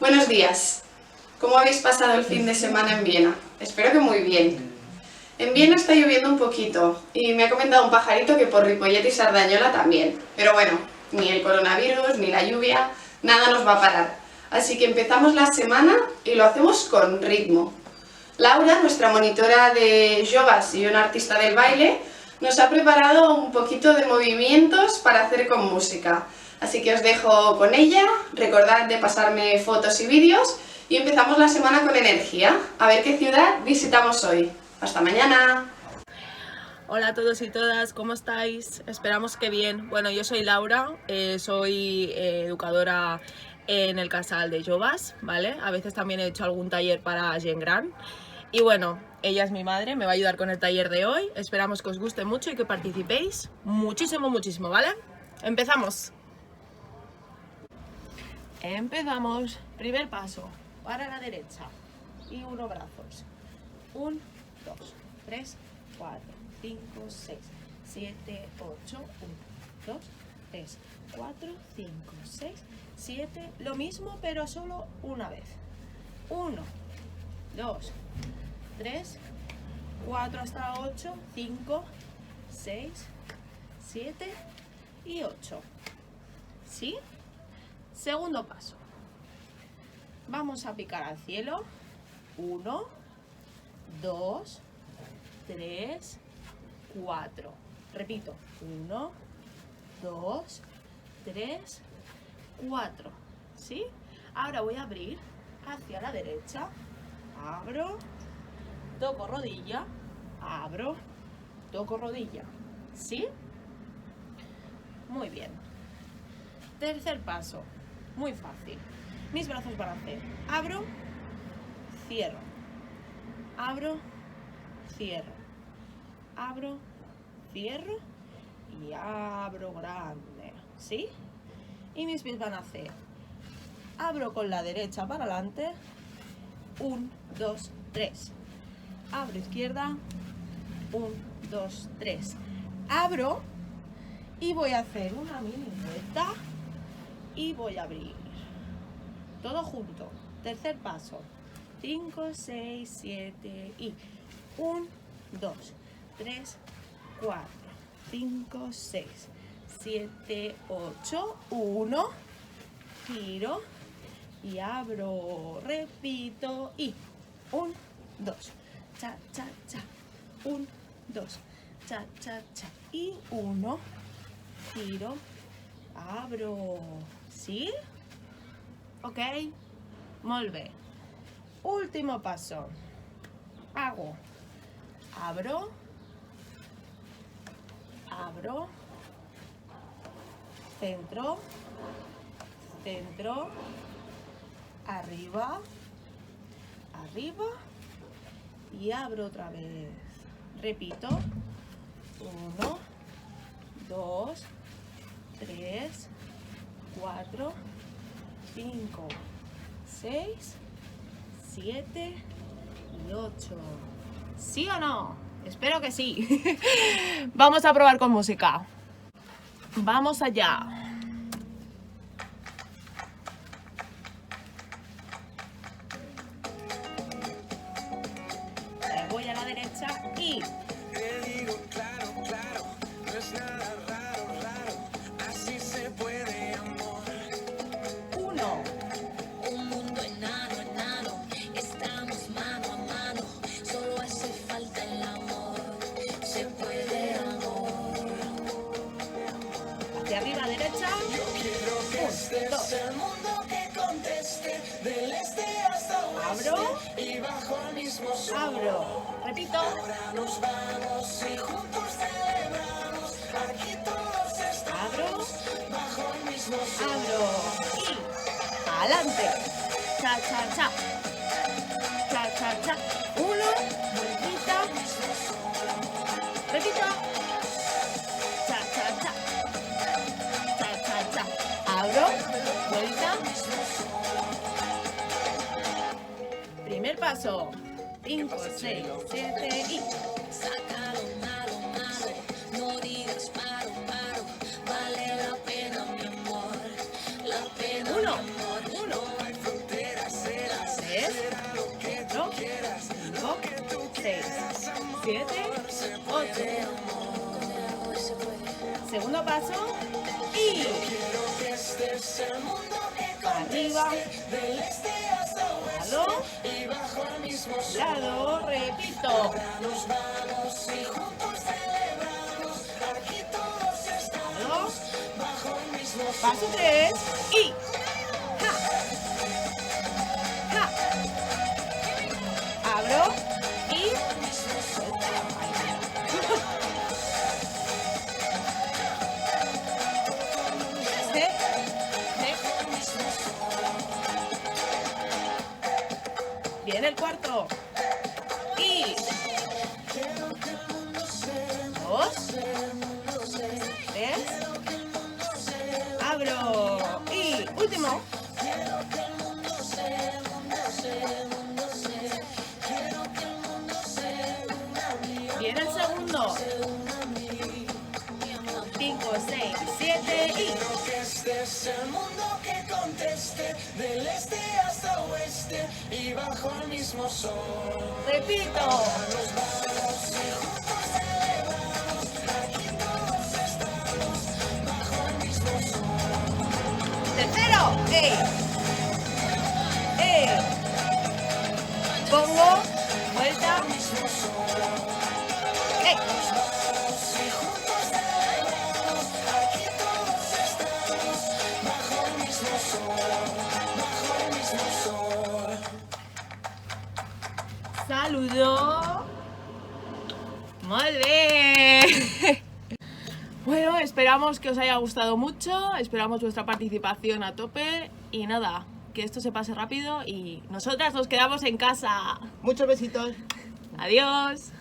Buenos días. ¿Cómo habéis pasado el fin de semana en Viena? Espero que muy bien. En Viena está lloviendo un poquito y me ha comentado un pajarito que por Ripollet y Sardañola también. Pero bueno, ni el coronavirus ni la lluvia, nada nos va a parar. Así que empezamos la semana y lo hacemos con ritmo. Laura, nuestra monitora de yogas y una artista del baile, nos ha preparado un poquito de movimientos para hacer con música. Así que os dejo con ella, recordad de pasarme fotos y vídeos y empezamos la semana con energía. A ver qué ciudad visitamos hoy. ¡Hasta mañana! Hola a todos y todas, ¿cómo estáis? Esperamos que bien. Bueno, yo soy Laura, soy educadora en el Casal de Yogas, ¿vale? A veces también he hecho algún taller para Gen Gran. Y bueno, ella es mi madre, me va a ayudar con el taller de hoy. Esperamos que os guste mucho y que participéis muchísimo, muchísimo, ¿vale? ¡Empezamos! Empezamos. Primer paso, para la derecha y uno brazos. 1, 2, 3, 4, 5, 6, 7, 8, 1, 2, 3, 4, 5, 6, 7, lo mismo pero solo una vez. 1, 2, 3, 4 hasta 8, 5, 6, 7 y 8. ¿Sí? Segundo paso. Vamos a picar al cielo. 1, 2, 3, 4. Repito. 1, 2, 3, 4. ¿Sí? Ahora voy a abrir hacia la derecha. Abro, toco rodilla, abro, toco rodilla. ¿Sí? Muy bien. Tercer paso. Muy fácil. Mis brazos van a hacer abro, cierro, abro, cierro, abro, cierro y abro grande, ¿sí? Y mis pies van a hacer abro con la derecha para adelante, 1, 2, 3, abro izquierda, 1, 2, 3, abro y voy a hacer una mini vuelta y voy a abrir. Todo junto. Tercer paso. 5, 6, 7 y 1, 2, 3, 4, 5, 6, 7, 8, 1, giro y abro, repito y 1, 2, cha, cha, cha, 1, 2, cha, cha, cha y 1, giro, abro, ¿sí? Ok, molt bé. Último paso. Hago, abro, abro, centro, centro, arriba, arriba y abro otra vez. Repito, 1, 2, 3, 4, 5, 6, 7 y 8. ¿Sí o no? Espero que sí. Vamos a probar con música. Vamos allá. Voy a la derecha y... Te digo claro, claro, no es nada raro, raro, así se puede, amor. 1, Un mundo enano, enano, estamos mano a mano, solo hace falta el amor, se puede amor. hacia arriba, derecha. Yo quiero que este 2, sea el mundo que conteste, del este hasta oeste, abro, y bajo el mismo sol. abro. Repito. Ahora nos vamos y juntos celebramos, aquí todos Abro, estamos, bajo el mismo sol. abro y adelante. Cha, cha, cha. Cha, cha, cha. 1, vueltita. Repito. Cha, cha, cha. Cha, cha, cha. Abro, vuelta. Primer paso. 5, 6, 7 y... Sácalo malo, malo, no digas paro, paro, vale la pena mi amor, la pena 1, mi amor, 1, No hay frontera Segundo paso. Y arriba. Lado. Repito. Lado. Paso 3. Y. Ja. Ja. Abro. Y. Viene el cuarto. Y 2, 3. Abro. Y último. Viene el segundo. 5, 6, 7 y... Este es el mundo que conteste, del este hasta oeste y bajo el mismo sol. Repito. Tercero. Pongo. Vuelta. Saludo. Muy bien. Bueno, esperamos que os haya gustado mucho, esperamos vuestra participación a tope y nada, que esto se pase rápido y nosotras nos quedamos en casa. Muchos besitos. Adiós.